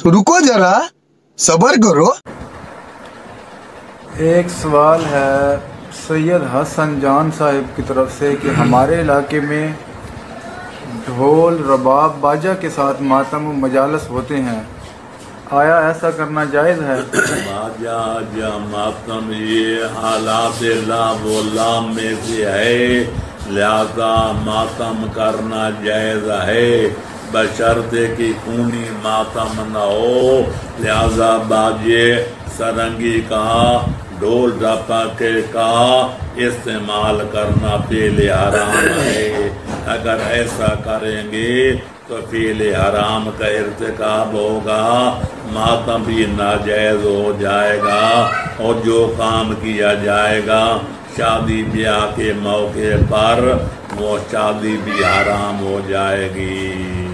रुको जरा, सब्र करो। एक सवाल है सैयद हसन जान साहिब की तरफ से कि हमारे इलाके में ढोल रबाब बाजा के साथ मातम मजालस होते हैं, आया ऐसा करना जायज़ है? बाजा या मातम ये हालात लाम में से है, लिहाजा मातम करना जायज़ है बशर्ते कि खूनी मातम न हो। लिहाजा बाजे सरंगी का ढोल डपाके का इस्तेमाल करना पहले हराम है। अगर ऐसा करेंगे तो पहले हराम का इर्तिकाब होगा, मातम भी नाजायज हो जाएगा और जो काम किया जाएगा शादी ब्याह के मौके पर वो शादी भी हराम हो जाएगी।